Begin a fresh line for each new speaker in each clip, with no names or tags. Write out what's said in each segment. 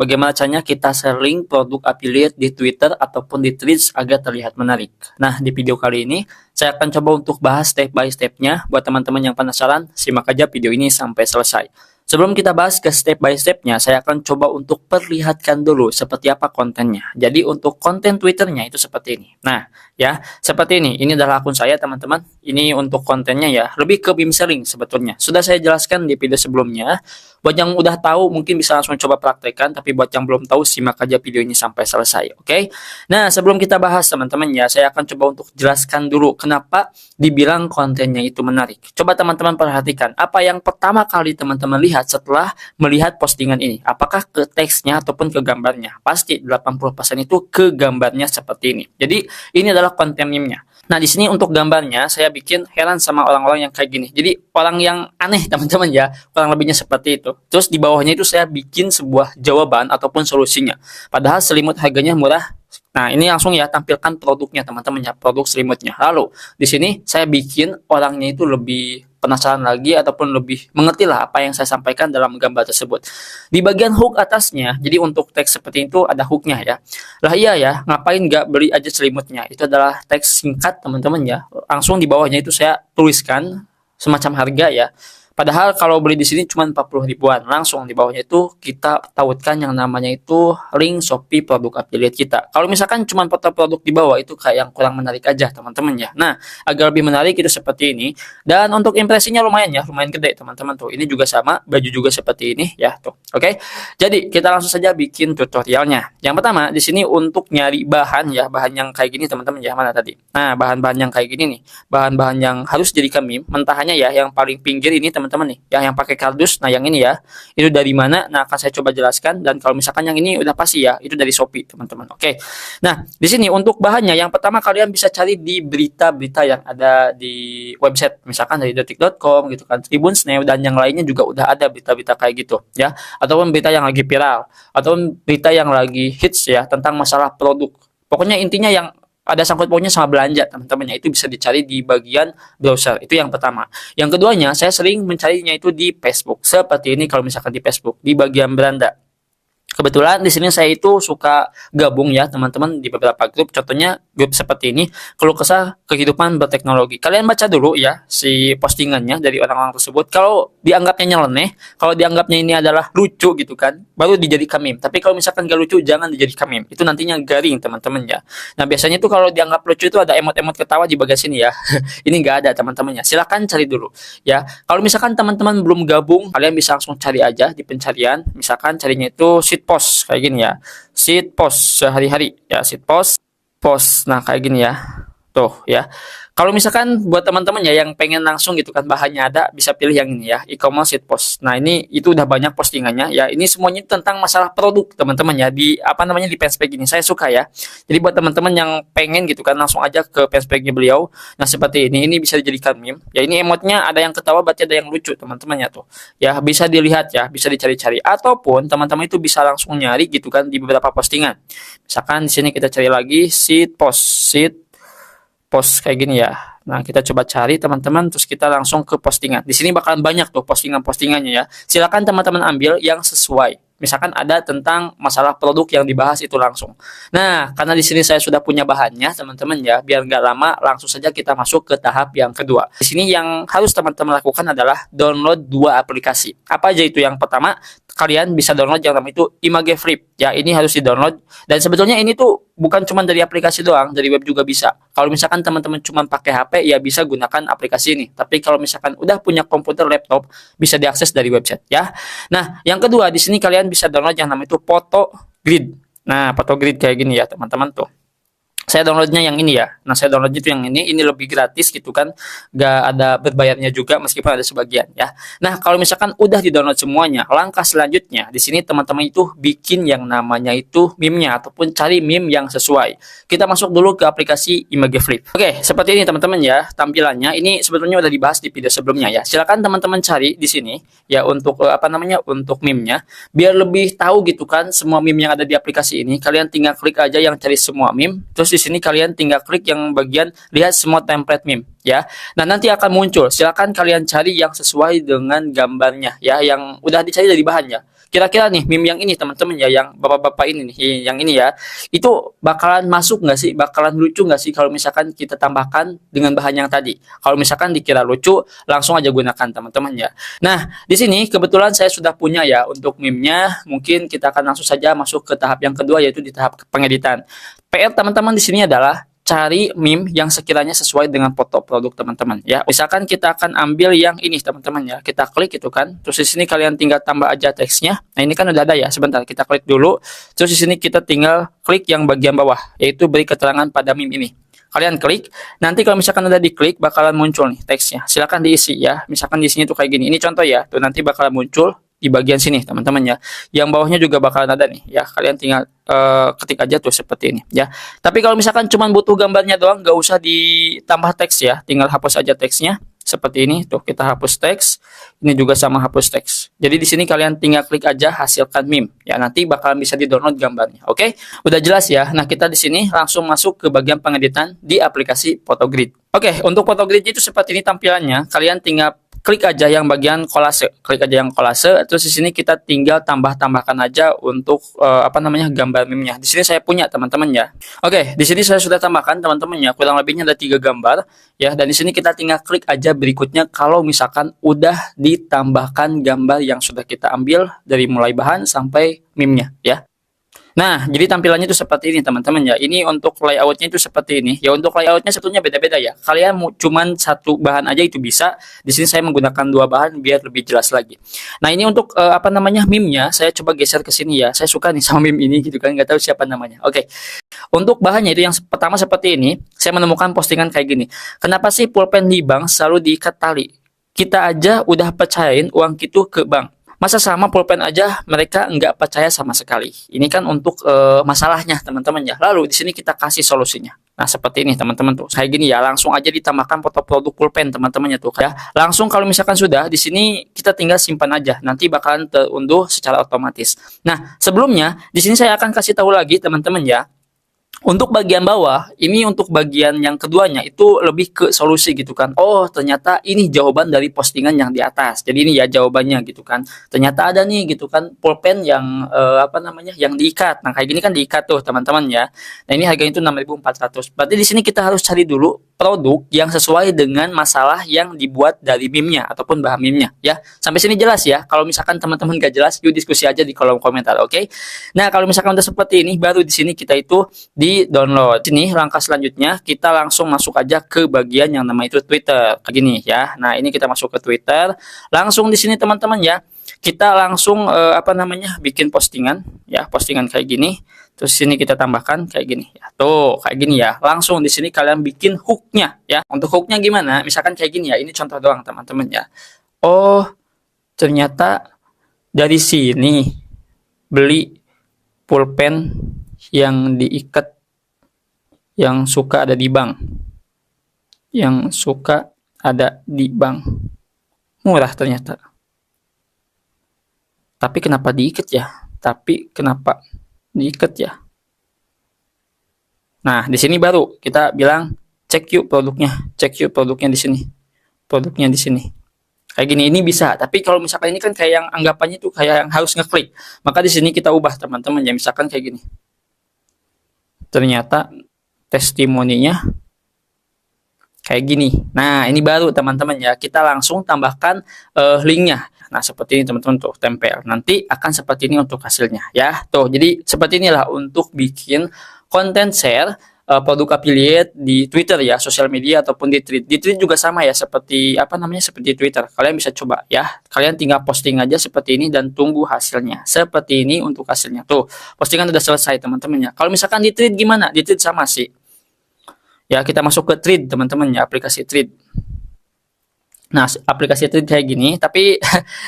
bagaimana caranya kita sharing produk affiliate di Twitter ataupun di Threads agar terlihat menarik. Nah, di video kali ini saya akan coba untuk bahas step by step-nya. Buat teman-teman yang penasaran, simak aja video ini sampai selesai. Sebelum kita bahas ke step by step-nya, saya akan coba untuk perlihatkan dulu seperti apa kontennya. Jadi untuk konten Twitter-nya itu seperti ini. Nah, ya, seperti ini. Ini adalah akun saya, teman-teman. Ini untuk kontennya ya, lebih ke meme sharing sebetulnya. Sudah saya jelaskan di video sebelumnya. Buat yang udah tahu mungkin bisa langsung coba praktekkan, tapi buat yang belum tahu simak aja video ini sampai selesai, oke? Nah, sebelum kita bahas teman-teman ya, saya akan coba untuk jelaskan dulu kenapa dibilang kontennya itu menarik. Coba teman-teman perhatikan, apa yang pertama kali teman-teman lihat setelah melihat postingan ini? Apakah ke teksnya ataupun ke gambarnya? Pasti 80% itu ke gambarnya seperti ini. Jadi, ini adalah konten meme-nya. Nah, di sini untuk gambarnya saya bikin heran sama orang-orang yang kayak gini. Jadi, orang yang aneh teman-teman ya, kurang lebihnya seperti itu. Terus di bawahnya itu saya bikin sebuah jawaban ataupun solusinya. Padahal selimut harganya murah. Nah, ini langsung ya tampilkan produknya teman-teman ya, produk selimutnya. Lalu, di sini saya bikin orangnya itu lebih penasaran lagi ataupun lebih mengerti lah apa yang saya sampaikan dalam gambar tersebut. Di bagian hook atasnya, jadi untuk teks seperti itu ada hooknya ya. Lah iya ya, ngapain nggak beli aja selimutnya? Itu adalah teks singkat teman-teman ya. Langsung di bawahnya itu saya tuliskan semacam harga ya. Padahal kalau beli di sini cuma 40 ribuan. Langsung di bawahnya itu kita tautkan yang namanya itu link Shopee produk affiliate kita. Kalau misalkan cuma foto produk di bawah itu kayak yang kurang menarik aja teman-teman ya. Nah, agar lebih menarik itu seperti ini. Dan untuk impresinya lumayan ya, lumayan gede teman-teman tuh. Ini juga sama, baju juga seperti ini ya tuh. Oke. Jadi kita langsung saja bikin tutorialnya. Yang pertama di sini untuk nyari bahan ya, bahan yang kayak gini teman-teman ya. Mana tadi? Nah, bahan-bahan yang kayak gini nih. Bahan-bahan yang harus dijadikan meme. Mentahannya ya yang paling pinggir ini teman-teman nih, yang pakai kardus. Nah, yang ini ya, itu dari mana? Nah, akan saya coba jelaskan. Dan kalau misalkan yang ini udah pasti ya, itu dari Shopee, teman-teman. Oke. Nah, di sini untuk bahannya, yang pertama kalian bisa cari di berita-berita yang ada di website, misalkan dari detik.com gitu kan, Tribun Snap dan yang lainnya juga udah ada berita-berita kayak gitu ya, ataupun berita yang lagi viral, ataupun berita yang lagi hits ya tentang masalah produk. Pokoknya intinya yang ada sangkut pautnya sama belanja teman-teman ya, itu bisa dicari di bagian browser. Itu yang pertama. Yang keduanya, saya sering mencarinya itu di Facebook. Seperti ini kalau misalkan di Facebook, di bagian beranda. Kebetulan di sini saya itu suka gabung ya teman-teman di beberapa grup. Contohnya grup seperti ini, keluh kesah kehidupan berteknologi. Kalian baca dulu ya si postingannya dari orang-orang tersebut. Kalau dianggapnya nyeleneh, kalau dianggapnya ini adalah lucu gitu kan, baru dijadikan meme. Tapi kalau misalkan gak lucu, jangan dijadikan meme. Itu nantinya garing teman-teman ya. Nah, biasanya itu kalau dianggap lucu itu ada emot-emot ketawa di bagian sini ya. Ini nggak ada teman-temannya. Silakan cari dulu ya. Kalau misalkan teman-teman belum gabung, kalian bisa langsung cari aja di pencarian. Misalkan carinya itu post kayak gini ya, sheet post sehari-hari ya, sheet post. Nah kayak gini ya tuh ya. Kalau misalkan buat teman-teman ya yang pengen langsung gitu kan, bahannya ada, bisa pilih yang ini ya, e-commerce sheet post. Nah, ini itu udah banyak postingannya ya. Ini semuanya tentang masalah produk teman-teman ya, di apa namanya, di fanspage ini. Saya suka ya. Jadi buat teman-teman yang pengen gitu kan, langsung aja ke fanspage-nya beliau. Nah, seperti ini bisa dijadikan meme. Ya, ini emotnya ada yang ketawa, berarti ada yang lucu teman-teman ya tuh. Ya, bisa dilihat ya, bisa dicari-cari, ataupun teman-teman itu bisa langsung nyari gitu kan di beberapa postingan. Misalkan di sini kita cari lagi sheet post kayak gini ya. Nah, kita coba cari teman-teman, terus kita langsung ke postingan. Di sini bakalan banyak tuh postingan-postingannya ya. Silakan teman-teman ambil yang sesuai. Misalkan ada tentang masalah produk yang dibahas itu langsung. Nah, karena di sini saya sudah punya bahannya, teman-teman ya, biar nggak lama, langsung saja kita masuk ke tahap yang kedua. Di sini yang harus teman-teman lakukan adalah download 2 aplikasi. Apa aja itu? Yang pertama, kalian bisa download yang namanya itu Imageflip. Ya, ini harus di-download. Dan sebetulnya ini tuh bukan cuma dari aplikasi doang, dari web juga bisa. Kalau misalkan teman-teman cuma pakai HP, ya bisa gunakan aplikasi ini. Tapi kalau misalkan udah punya komputer, laptop, bisa diakses dari website ya. Nah, yang kedua di sini kalian bisa download yang namanya itu Photogrid. Nah, Photogrid kayak gini ya, teman-teman tuh. Saya downloadnya yang ini ya. Nah, saya download itu yang ini lebih gratis gitu kan, gak ada berbayarnya juga meskipun ada sebagian ya. Nah, kalau misalkan udah di-download semuanya, langkah selanjutnya di sini teman-teman itu bikin yang namanya itu meme-nya ataupun cari meme yang sesuai. Kita masuk dulu ke aplikasi Imageflip. Oke, seperti ini teman-teman ya tampilannya. Ini sebetulnya udah dibahas di video sebelumnya ya. Silakan teman-teman cari di sini ya untuk untuk meme-nya biar lebih tahu gitu kan semua meme yang ada di aplikasi ini. Kalian tinggal klik aja yang cari semua meme, terus di sini kalian tinggal klik yang bagian lihat semua template meme ya. Nah, nanti akan muncul. Silakan kalian cari yang sesuai dengan gambarnya ya, yang udah dicari dari bahannya. kira-kira nih meme yang ini teman-teman ya, yang bapak-bapak ini nih, yang ini ya, itu bakalan masuk nggak sih, bakalan lucu nggak sih kalau misalkan kita tambahkan dengan bahan yang tadi. Kalau misalkan dikira lucu, langsung aja gunakan teman-teman ya. Nah, di sini kebetulan saya sudah punya ya untuk meme-nya. Mungkin kita akan langsung saja masuk ke tahap yang kedua, yaitu di tahap pengeditan. PR teman-teman di sini adalah cari meme yang sekiranya sesuai dengan foto produk teman-teman ya. Misalkan kita akan ambil yang ini teman-teman ya. Kita klik itu kan. Terus di sini kalian tinggal tambah aja teksnya. Nah, ini kan udah ada ya. Sebentar kita klik dulu. Terus di sini kita tinggal klik yang bagian bawah, yaitu beri keterangan pada meme ini. Kalian klik, nanti kalau misalkan udah diklik bakalan muncul nih teksnya. Silakan diisi ya. Misalkan di sini tuh kayak gini. Ini contoh ya. Tuh nanti bakalan muncul di bagian sini teman-teman ya. Yang bawahnya juga bakalan ada nih ya. Kalian tinggal ketik aja tuh seperti ini ya. Tapi kalau misalkan cuma butuh gambarnya doang, nggak usah ditambah teks ya. Tinggal hapus aja teksnya seperti ini. Tuh kita hapus teks. Ini juga sama hapus teks. Jadi di sini kalian tinggal klik aja hasilkan meme ya. Nanti bakalan bisa di-download gambarnya. Oke? Udah jelas ya. Nah, kita di sini langsung masuk ke bagian pengeditan di aplikasi Photogrid. Oke, untuk Photogrid itu seperti ini tampilannya. Kalian tinggal klik aja yang bagian kolase, klik aja yang kolase. Terus di sini kita tinggal tambahkan aja untuk gambar meme-nya. Di sini saya punya teman-teman ya. Oke, di sini saya sudah tambahkan teman-teman ya. Kurang lebihnya ada 3 gambar ya. Dan di sini kita tinggal klik aja berikutnya kalau misalkan udah ditambahkan gambar yang sudah kita ambil dari mulai bahan sampai meme-nya ya. Nah, jadi tampilannya itu seperti ini teman-teman ya. Ini untuk layoutnya itu seperti ini. Ya untuk layoutnya sebetulnya beda-beda ya. Kalian cuman satu bahan aja itu bisa. Di sini saya menggunakan 2 bahan biar lebih jelas lagi. Nah, ini untuk meme-nya saya coba geser ke sini ya. Saya suka nih sama meme ini gitu kan. Nggak tahu siapa namanya. Oke. Untuk bahannya itu yang pertama seperti ini. Saya menemukan postingan kayak gini. Kenapa sih pulpen di bank selalu diikat tali? Kita aja udah percayain uang itu ke bank. Masa sama pulpen aja mereka nggak percaya sama sekali. Ini kan untuk masalahnya teman-teman ya. Lalu di sini kita kasih solusinya. Nah, seperti ini teman-teman tuh. Kayak gini ya, langsung aja ditambahkan foto produk pulpen teman-teman ya tuh ya. Langsung kalau misalkan sudah di sini kita tinggal simpan aja. Nanti bakalan terunduh secara otomatis. Nah, sebelumnya di sini saya akan kasih tahu lagi teman-teman ya. Untuk bagian bawah, ini untuk bagian yang keduanya itu lebih ke solusi gitu kan. Oh, ternyata ini jawaban dari postingan yang di atas. Jadi ini ya jawabannya gitu kan. Ternyata ada nih gitu kan pulpen yang yang diikat. Nah, kayak gini kan diikat tuh teman-teman ya. Nah, ini harganya itu 6.400. Berarti di sini kita harus cari dulu produk yang sesuai dengan masalah yang dibuat dari meme-nya ataupun bahan meme-nya ya. Sampai sini jelas ya. Kalau misalkan teman-teman gak jelas, yuk diskusi aja di kolom komentar, oke? Nah, kalau misalkan udah seperti ini, baru di sini kita itu di download. Ini langkah selanjutnya kita langsung masuk aja ke bagian yang namanya itu Twitter. Kayak gini ya. Nah, ini kita masuk ke Twitter. Langsung di sini teman-teman ya. Kita langsung bikin postingan ya, postingan kayak gini. Terus sini kita tambahkan kayak gini ya. Tuh, kayak gini ya. Langsung di sini kalian bikin hook-nya ya. Untuk hook-nya gimana? Misalkan kayak gini ya. Ini contoh doang teman-teman ya. Oh, ternyata dari sini beli pulpen yang diikat yang suka ada di bank. Yang suka ada di bank. Murah ternyata. Tapi kenapa diikat ya? Tapi kenapa diikat ya? Nah, di sini baru kita bilang cek yuk produknya di sini. Produknya di sini. Kayak gini ini bisa, tapi kalau misalkan ini kan kayak yang anggapannya tuh kayak yang harus ngeklik. Maka di sini kita ubah teman-teman ya, misalkan kayak gini. Ternyata testimoninya kayak gini. Nah, ini baru teman-teman ya. Kita langsung tambahkan linknya. Nah, seperti ini teman-teman tuh tempel. Nanti akan seperti ini untuk hasilnya ya. Tuh, jadi seperti inilah untuk bikin konten share produk affiliate di Twitter ya, sosial media ataupun di tweet. Di tweet juga sama ya, seperti seperti Twitter. Kalian bisa coba ya. Kalian tinggal posting aja seperti ini dan tunggu hasilnya. Seperti ini untuk hasilnya. Tuh, postingan udah selesai teman-teman ya. Kalau misalkan di tweet gimana? Di tweet sama sih. Ya, kita masuk ke Thread teman-teman ya, aplikasi Thread. Nah, aplikasi Thread kayak gini, tapi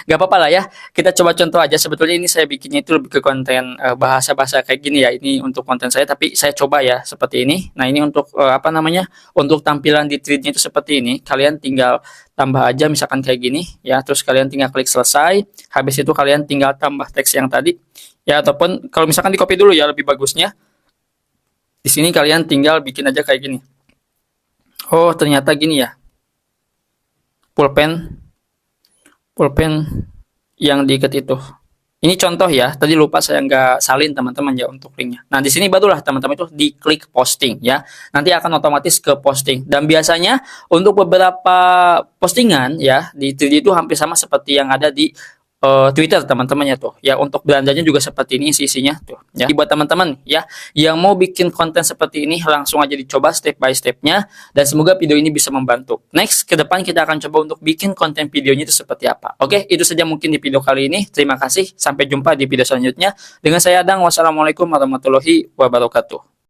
nggak apa-apa lah ya. Kita coba contoh aja. Sebetulnya ini saya bikinnya itu lebih ke konten bahasa-bahasa kayak gini ya. Ini untuk konten saya, tapi saya coba ya seperti ini. Nah, ini untuk untuk tampilan di Thread-nya itu seperti ini. Kalian tinggal tambah aja misalkan kayak gini ya. Terus kalian tinggal klik selesai. Habis itu kalian tinggal tambah teks yang tadi. Ya, ataupun kalau misalkan di copy dulu ya lebih bagusnya. Di sini kalian tinggal bikin aja kayak gini. Oh, ternyata gini ya. Pulpen yang diikat itu. Ini contoh ya, tadi lupa saya nggak salin teman-teman ya untuk linknya. Nah, di sini barulah teman-teman itu diklik posting ya. Nanti akan otomatis ke posting. Dan biasanya untuk beberapa postingan ya, di 3D itu hampir sama seperti yang ada di Twitter teman-temannya tuh. Ya, untuk belanjanya juga seperti ini isinya tuh. Ya, buat teman-teman ya, yang mau bikin konten seperti ini langsung aja dicoba step by stepnya. Dan semoga video ini bisa membantu. Next, ke depan kita akan coba untuk bikin konten videonya itu seperti apa. Oke, itu saja mungkin di video kali ini. Terima kasih. Sampai jumpa di video selanjutnya. Dengan saya Adang. Wassalamualaikum warahmatullahi wabarakatuh.